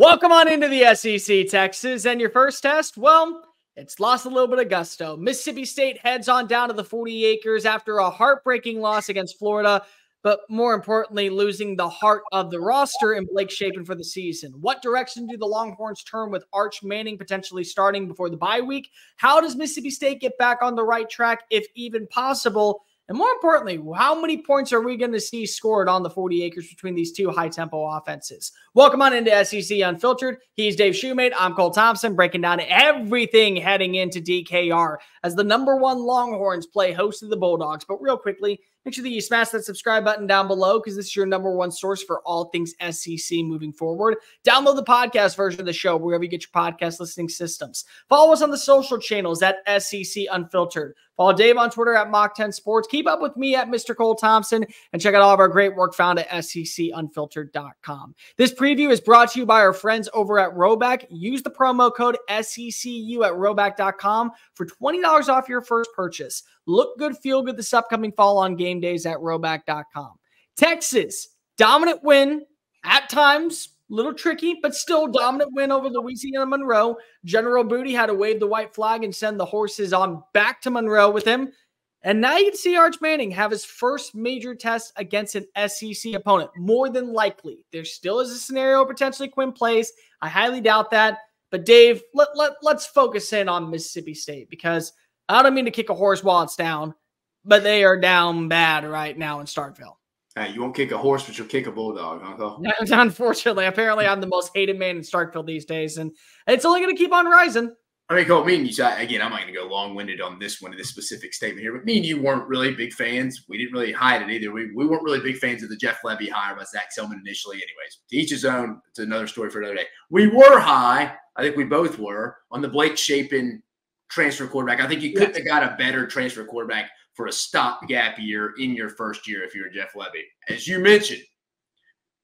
Welcome on into the SEC, Texas. And your first test, well, it's lost a little bit of gusto. Mississippi State heads on down to the 40 acres after a heartbreaking loss against Florida, but more importantly, losing the heart of the roster in Blake Shapen for the season. What direction do the Longhorns turn with Arch Manning potentially starting before the bye week? How does Mississippi State get back on the right track, if even possible? And more importantly, how many points are we going to see scored on the 40 acres between these two high-tempo offenses? Welcome on into SEC Unfiltered. He's Dave Shumate. I'm Cole Thompson, breaking down everything heading into DKR as the #1 Longhorns play host to the Bulldogs. But real quickly, make sure that you smash that subscribe button down below because this is your #1 source for all things SEC moving forward. Download the podcast version of the show wherever you get your podcast listening systems. Follow us on the social channels at SEC Unfiltered. Follow Dave on Twitter at Mach10 Sports. Keep up with me at Mr. Cole Thompson and check out all of our great work found at SECUnfiltered.com. This preview is brought to you by our friends over at RHOBACK. Use the promo code SECU at RHOBACK.com for $20 off your first purchase. Look good, feel good this upcoming fall on game days at RHOBACK.com. Texas, dominant win at times. Little tricky, but still dominant win over Louisiana Monroe. General Booty had to wave the white flag and send the horses on back to Monroe with him. And now you can see Arch Manning have his first major test against an SEC opponent. More than likely. There still is a scenario potentially Quinn plays. I highly doubt that. But Dave, let's focus in on Mississippi State because I don't mean to kick a horse while it's down, but they are down bad right now in Starkville. Hey, you won't kick a horse, but you'll kick a bulldog, Uncle. Unfortunately, apparently I'm the most hated man in Starkville these days, and it's only going to keep on rising. I mean, Cole, me and you, again, I'm not going to go long-winded on this one, this specific statement here, but me and you weren't really big fans. We didn't really hide it either. We weren't really big fans of the Jeff Levy hire by Zach Selman initially anyways. To each his own. It's another story for another day. We were high, I think we both were, on the Blake Shapen transfer quarterback. I think you couldn't have got a better transfer quarterback for a stopgap year in your first year if you're Jeff Levy. As you mentioned,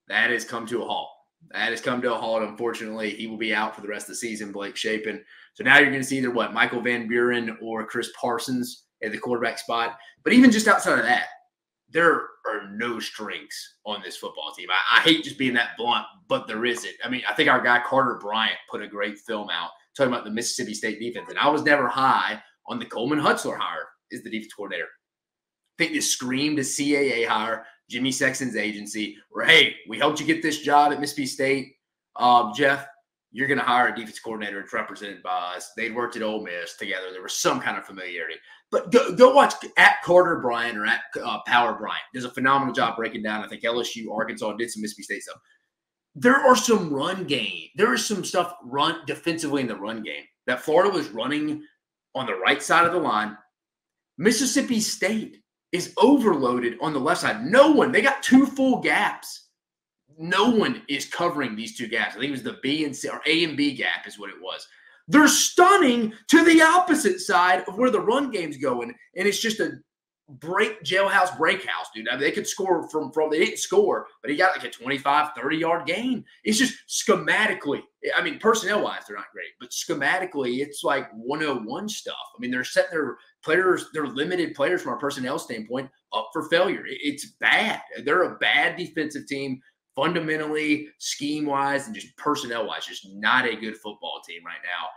that has come to a halt. That has come to a halt. Unfortunately, he will be out for the rest of the season, Blake Shapen. So now you're going to see either Michael Van Buren or Chris Parsons at the quarterback spot. But even just outside of that, there are no strengths on this football team. I hate just being that blunt, but there isn't. I mean, I think our guy Carter Bryant put a great film out talking about the Mississippi State defense. And I was never high on the Coleman Hutzler hire as the defense coordinator. I think this screamed a CAA hire, Jimmy Sexton's agency, where, hey, we helped you get this job at Mississippi State. Jeff, you're going to hire a defense coordinator. It's represented by us. They'd worked at Ole Miss together. There was some kind of familiarity. But go watch at Carter Bryant or at Power Bryant. Does a phenomenal job breaking down. I think LSU, Arkansas did some Mississippi State stuff. There are some run game. There is some stuff run defensively in the run game that Florida was running on the right side of the line. Mississippi State is overloaded on the left side. No one, they got two full gaps. No one is covering these two gaps. I think it was the B and C or A and B gap is what it was. They're stunning to the opposite side of where the run game's going. And it's just a jailhouse break house, dude. I mean, they could score from they didn't score, but he got like a 25, 30-yard gain. It's just schematically, I mean, personnel-wise, they're not great, but schematically, it's like 101 stuff. I mean, they're setting their players, their limited players from a personnel standpoint up for failure. It's bad. They're a bad defensive team, fundamentally, scheme-wise, and just personnel-wise, just not a good football team right now.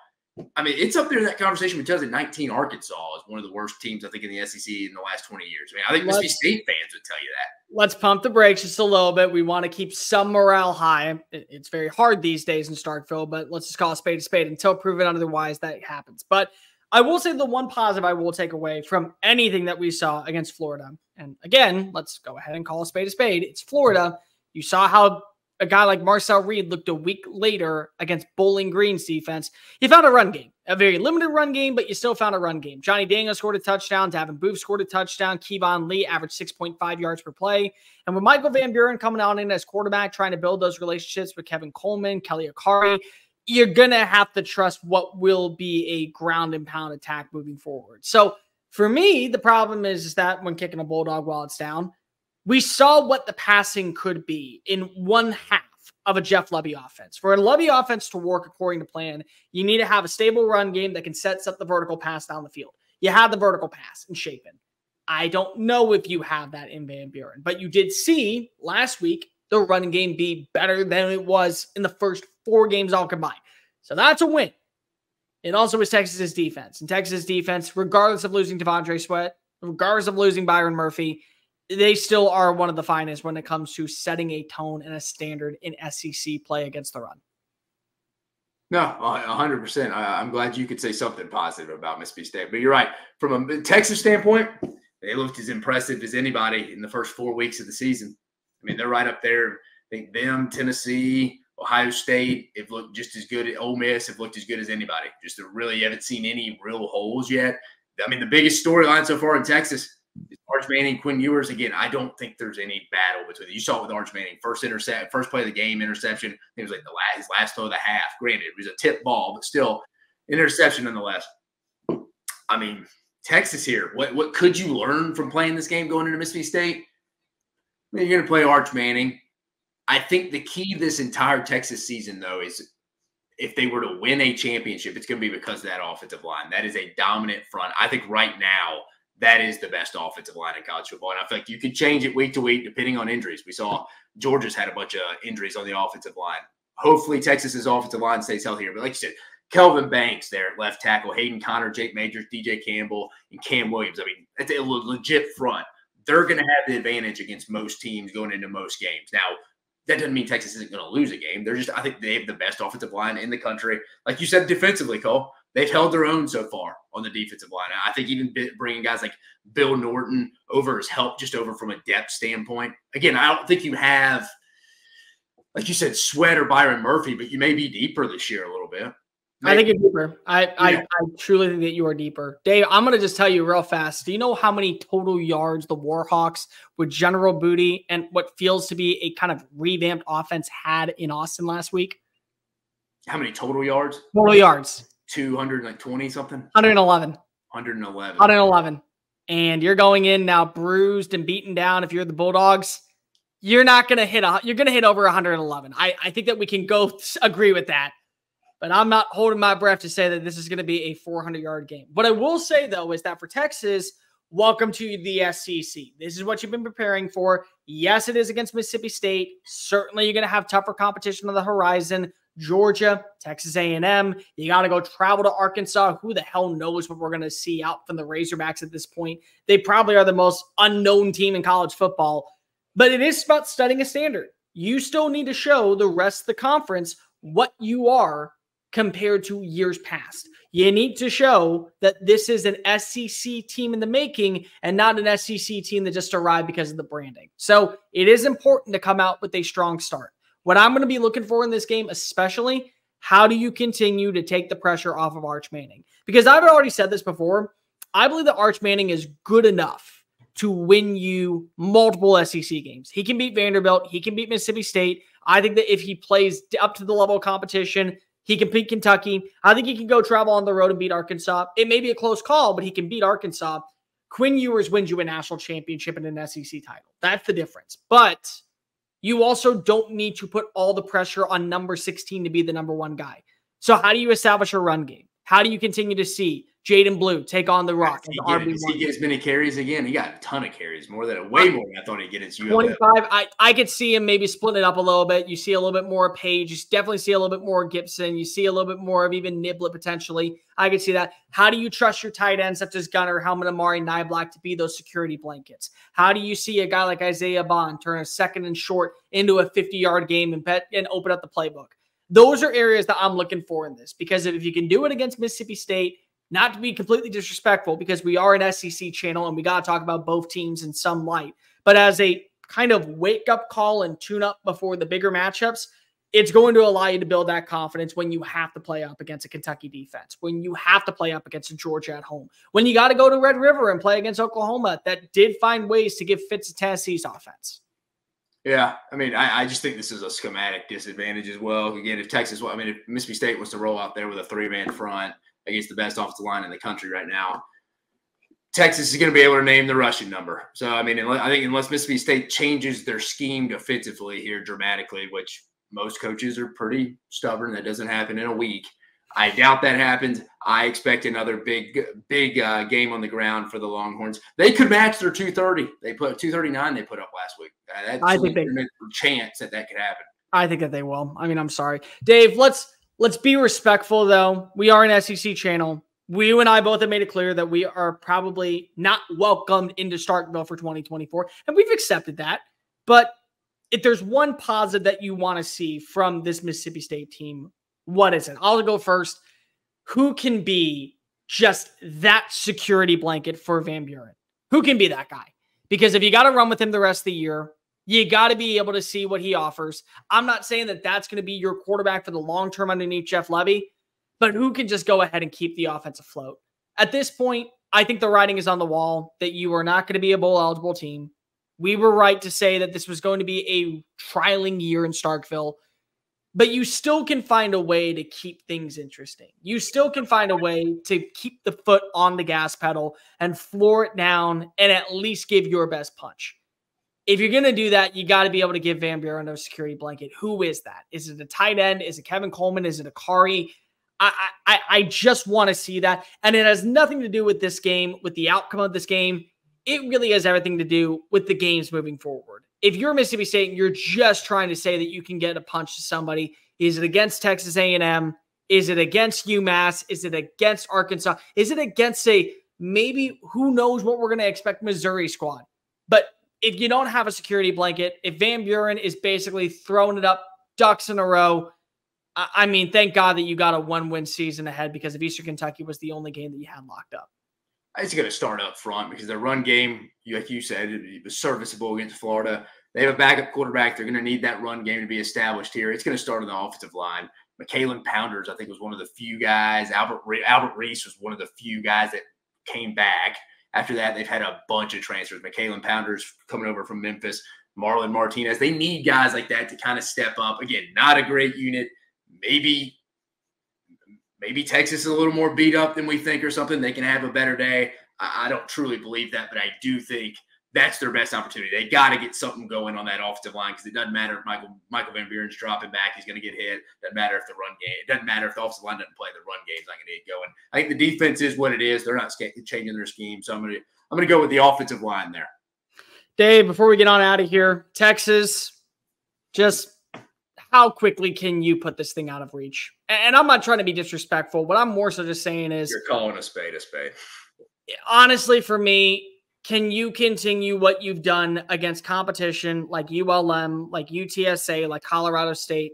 I mean, it's up there in that conversation with 2019 Arkansas is one of the worst teams, I think, in the SEC in the last 20 years. I mean, I think Mississippi State fans would tell you that. Let's pump the brakes just a little bit. We want to keep some morale high. It's very hard these days in Starkville, but let's just call a spade until proven otherwise that happens. But I will say the one positive I will take away from anything that we saw against Florida, and again, let's go ahead and call a spade. It's Florida. You saw how a guy like Marcel Reed looked a week later against Bowling Green's defense. He found a run game, a very limited run game, but you still found a run game. Johnny Daniels scored a touchdown. Davin Booth scored a touchdown. Kevon Lee averaged 6.5 yards per play. And with Michael Van Buren coming out in as quarterback, trying to build those relationships with Kevin Coleman, Kelly Akari, you're going to have to trust what will be a ground and pound attack moving forward. So for me, the problem is that when kicking a Bulldog while it's down, we saw what the passing could be in one half of a Jeff Levy offense. For a Levy offense to work according to plan, you need to have a stable run game that can set up the vertical pass down the field. You have the vertical pass in Shapen. I don't know if you have that in Van Buren, but you did see last week the running game be better than it was in the first 4 games all combined. So that's a win. It also was Texas's defense. And Texas defense, regardless of losing Devondre Sweat, regardless of losing Byron Murphy, they still are one of the finest when it comes to setting a tone and a standard in SEC play against the run. No, 100%. I'm glad you could say something positive about Mississippi State. But you're right. From a Texas standpoint, they looked as impressive as anybody in the first 4 weeks of the season. I mean, they're right up there. I think them, Tennessee, Ohio State have looked just as good. Ole Miss have looked as good as anybody. Just really haven't seen any real holes yet. I mean, the biggest storyline so far in Texas is Arch Manning, Quinn Ewers. Again, I don't think there's any battle between them. You saw it with Arch Manning. First play of the game, interception. It was like his last throw of the half. Granted, it was a tip ball, but still interception nonetheless. I mean, Texas here. What could you learn from playing this game going into Mississippi State? I mean, you're going to play Arch Manning. I think the key to this entire Texas season, though, is if they were to win a championship, it's going to be because of that offensive line. That is a dominant front. I think right now that is the best offensive line in college football. And I feel like you could change it week to week depending on injuries. We saw Georgia's had a bunch of injuries on the offensive line. Hopefully Texas's offensive line stays healthier. But like you said, Kelvin Banks there at left tackle, Hayden Connor, Jake Majors, DJ Campbell, and Cam Williams. I mean, it's a legit front. They're going to have the advantage against most teams going into most games. Now, that doesn't mean Texas isn't going to lose a game. I think they have the best offensive line in the country. Like you said, defensively, Cole, they've held their own so far on the defensive line. I think even bringing guys like Bill Norton over has helped just over from a depth standpoint. Again, I don't think you have, like you said, Sweat or Byron Murphy, but you may be deeper this year a little bit. I think you're deeper. I truly think that you are deeper. Dave, I'm going to just tell you real fast. Do you know how many total yards the Warhawks with General Booty and what feels to be a kind of revamped offense had in Austin last week? How many total yards? Total yards. 220 something? 111. 111. 111. And you're going in now bruised and beaten down. If you're the Bulldogs, you're not going to hit you're going to hit over 111. I think that we can go agree with that. But I'm not holding my breath to say that this is going to be a 400-yard game. What I will say, though, is that for Texas, welcome to the SEC. This is what you've been preparing for. Yes, it is against Mississippi State. Certainly, you're going to have tougher competition on the horizon. Georgia, Texas A&M. You got to go travel to Arkansas. Who the hell knows what we're going to see out from the Razorbacks at this point? They probably are the most unknown team in college football. But it is about studying a standard. You still need to show the rest of the conference what you are compared to years past. You need to show that this is an SEC team in the making and not an SEC team that just arrived because of the branding. So it is important to come out with a strong start. What I'm going to be looking for in this game, especially, how do you continue to take the pressure off of Arch Manning? Because I've already said this before. I believe that Arch Manning is good enough to win you multiple SEC games. He can beat Vanderbilt. He can beat Mississippi State. I think that if he plays up to the level of competition, he can beat Kentucky. I think he can go travel on the road and beat Arkansas. It may be a close call, but he can beat Arkansas. Quinn Ewers wins you a national championship and an SEC title. That's the difference. But you also don't need to put all the pressure on number 16 to be the number 1 guy. So how do you establish a run game? How do you continue to see Jaden Blue take on the Rock? Does he get as many carries again? He got a ton of carries, way more than I thought he'd get at ULM. 25. I could see him maybe splitting it up a little bit. You see a little bit more of Page. You definitely see a little bit more of Gibson. You see a little bit more of even Niblett potentially. I could see that. How do you trust your tight ends such as Gunner, Helmet, Amari, Niblack to be those security blankets? How do you see a guy like Isaiah Bond turn a second and short into a 50-yard game and open up the playbook? Those are areas that I'm looking for in this, because if you can do it against Mississippi State, not to be completely disrespectful, because we are an SEC channel and we got to talk about both teams in some light, but as a kind of wake-up call and tune-up before the bigger matchups, it's going to allow you to build that confidence when you have to play up against a Kentucky defense, when you have to play up against a Georgia at home, when you got to go to Red River and play against Oklahoma that did find ways to give fits to Tennessee's offense. Yeah, I mean, I just think this is a schematic disadvantage as well. Again, if Mississippi State was to roll out there with a 3-man front against the best offensive line in the country right now, Texas is going to be able to name the rushing number. So, I mean, I think unless Mississippi State changes their scheme defensively here dramatically, which most coaches are pretty stubborn, that doesn't happen in a week. I doubt that happens. I expect another big game on the ground for the Longhorns. They could match their 230. They put 239 they put up last week. I think they chance that could happen. I think that they will. I mean, I'm sorry. Dave, let's be respectful, though. We are an SEC channel. You and I both have made it clear that we are probably not welcomed into Starkville for 2024, and we've accepted that. But if there's one positive that you want to see from this Mississippi State team, what is it? I'll go first. Who can be just that security blanket for Van Buren? Who can be that guy? Because if you got to run with him the rest of the year, you got to be able to see what he offers. I'm not saying that that's going to be your quarterback for the long term underneath Jeff Levy, but who can just go ahead and keep the offense afloat? At this point, I think the writing is on the wall that you are not going to be a bowl eligible team. We were right to say that this was going to be a trialing year in Starkville, but you still can find a way to keep things interesting. You still can find a way to keep the foot on the gas pedal and floor it down and at least give your best punch. If you're going to do that, you got to be able to give Van Buren a security blanket. Who is that? Is it a tight end? Is it Kevin Coleman? Is it Akari? I just want to see that. And it has nothing to do with this game, with the outcome of this game. It really has everything to do with the games moving forward. If you're Mississippi State and you're just trying to say that you can get a punch to somebody, is it against Texas A&M? Is it against UMass? Is it against Arkansas? Is it against, say, maybe who knows what we're going to expect Missouri squad? But if you don't have a security blanket, if Van Buren is basically throwing it up ducks in a row, I mean, thank God that you got a one-win season ahead, because if Eastern Kentucky was the only game that you had locked up. It's going to start up front because their run game, like you said, it was serviceable against Florida. They have a backup quarterback. They're going to need that run game to be established here. It's going to start on the offensive line. McKalen Pounders, I think, was one of the few guys. Albert Reese was one of the few guys that came back. After that, they've had a bunch of transfers. McKalen Pounders coming over from Memphis. Marlon Martinez. They need guys like that to kind of step up. Again, not a great unit. Maybe Texas is a little more beat up than we think or something. They can have a better day. I don't truly believe that, but I do think that's their best opportunity. They got to get something going on that offensive line, because it doesn't matter if Michael Van Buren's dropping back. He's going to get hit. It doesn't matter if the run game. It doesn't matter if the offensive line doesn't play. The run game's not going to get going. I think the defense is what it is. They're not changing their scheme, so I'm going to go with the offensive line there. Dave, before we get on out of here, Texas, just how quickly can you put this thing out of reach? And I'm not trying to be disrespectful. What I'm more so just saying is, you're calling a spade a spade. Honestly, for me, can you continue what you've done against competition like ULM, like UTSA, like Colorado State,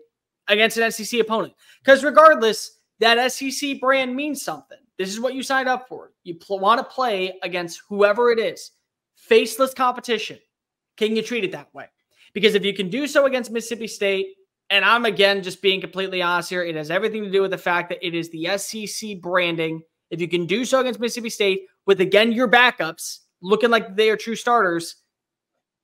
against an SEC opponent? Because regardless, that SEC brand means something. This is what you signed up for. You want to play against whoever it is. Faceless competition. Can you treat it that way? Because if you can do so against Mississippi State, and I'm, again, just being completely honest here, it has everything to do with the fact that it is the SEC branding. If you can do so against Mississippi State with, again, your backups looking like they are true starters,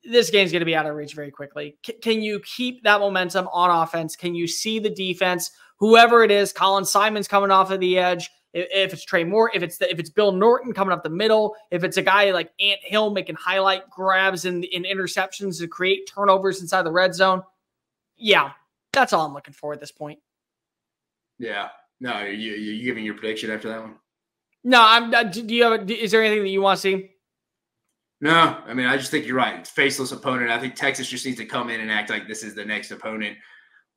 this game's going to be out of reach very quickly. Can you keep that momentum on offense? Can you see the defense? Whoever it is, Colin Simon's coming off of the edge. If it's Trey Moore, if it's Bill Norton coming up the middle, if it's a guy like Ant Hill making highlight grabs and interceptions to create turnovers inside the red zone. Yeah, that's all I'm looking for at this point. Yeah. No, you giving your prediction after that one? No, is there anything that you want to see? No, I mean, I just think you're right. It's faceless opponent. I think Texas just needs to come in and act like this is the next opponent.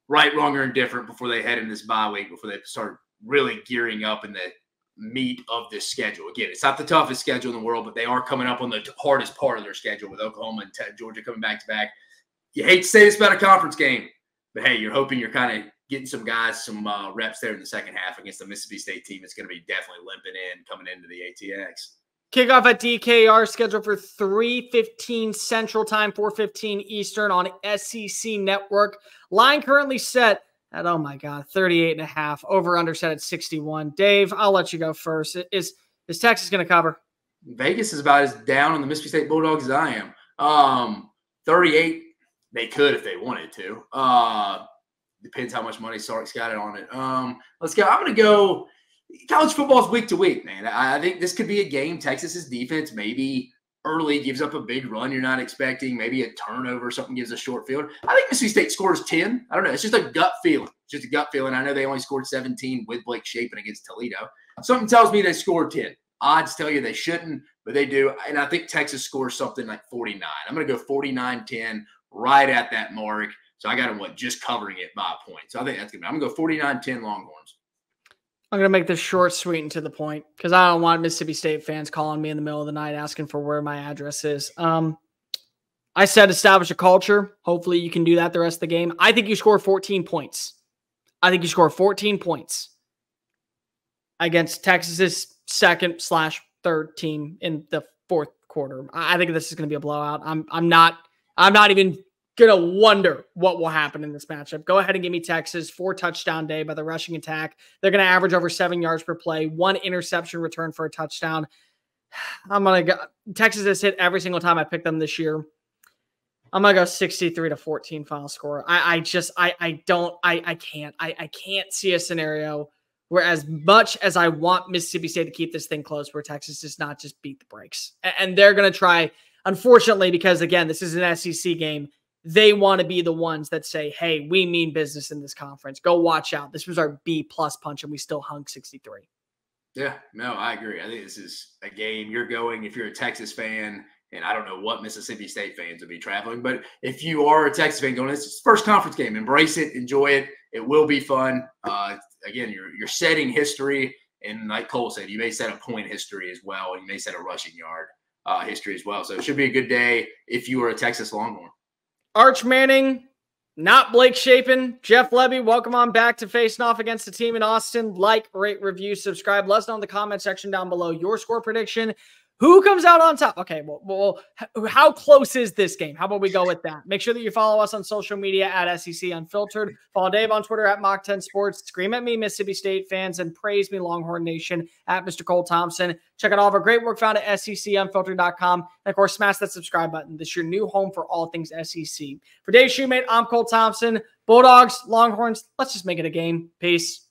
Right, wrong, or indifferent before they head in this bye week, before they start really gearing up in the meat of this schedule. Again, it's not the toughest schedule in the world, but they are coming up on the hardest part of their schedule with Oklahoma and Georgia coming back to back. You hate to say this about a conference game, but hey, you're hoping you're kind of getting some guys, some reps there in the second half against the Mississippi State team. It's going to be definitely limping in coming into the ATX. Kickoff at DKR scheduled for 3:15 Central Time, 4:15 Eastern on SEC Network. Line currently set at, oh my God, 38.5. Over under set at 61. Dave, I'll let you go first. Is Texas going to cover? Vegas is about as down on the Mississippi State Bulldogs as I am. 38, they could if they wanted to. Depends how much money Sark's got it on it. Let's go. I'm going to go. College football is week to week, man. I think this could be a game. Texas's defense maybe early gives up a big run you're not expecting. Maybe a turnover, something gives a short field. I think Mississippi State scores 10. I don't know. It's just a gut feeling. It's just a gut feeling. I know they only scored 17 with Blake Shapen against Toledo. Something tells me they scored 10. Odds tell you they shouldn't, but they do. And I think Texas scores something like 49. I'm going to go 49-10, right at that mark. So I got them, just covering it by a point. So I think that's going to be, I'm going to go 49-10 Longhorns. I'm going to make this short, sweet, and to the point because I don't want Mississippi State fans calling me in the middle of the night asking for where my address is. I said establish a culture. Hopefully you can do that the rest of the game. I think you score 14 points. I think you score 14 points against Texas's second/third team in the fourth quarter. I think this is going to be a blowout. I'm not even going to wonder what will happen in this matchup. Go ahead and give me Texas. 4-touchdown day by the rushing attack. They're going to average over 7 yards per play, 1 interception return for a touchdown. I'm going to go. Texas has hit every single time I picked them this year. I'm going to go 63-14 final score. I can't see a scenario where, as much as I want Mississippi State to keep this thing close, where Texas does not just beat the brakes. And they're going to try, unfortunately, because again, this is an SEC game. They want to be the ones that say, hey, we mean business in this conference. Go watch out. This was our B+ punch and we still hung 63. Yeah, no, I agree. I think this is a game you're going, if you're a Texas fan, and I don't know what Mississippi State fans would be traveling, but if you are a Texas fan going, this is first conference game, embrace it, enjoy it. It will be fun. Again, you're setting history, and like Cole said, you may set a point history as well. You may set a rushing yard history as well. So it should be a good day if you are a Texas Longhorn. Arch Manning, not Blake Shapen. Jeff Levy, welcome on back to facing off against the team in Austin. Like, rate, review, subscribe. Let us know in the comment section down below your score prediction. Who comes out on top? Okay, well, how close is this game? How about we go with that? Make sure that you follow us on social media at SEC Unfiltered. Follow Dave on Twitter at Mock10Sports. Scream at me, Mississippi State fans, and praise me, Longhorn Nation, at Mr. Cole Thompson. Check out all of our great work found at SECUnfiltered.com. And, of course, smash that subscribe button. This is your new home for all things SEC. For Dave Shumate, I'm Cole Thompson. Bulldogs, Longhorns, let's just make it a game. Peace.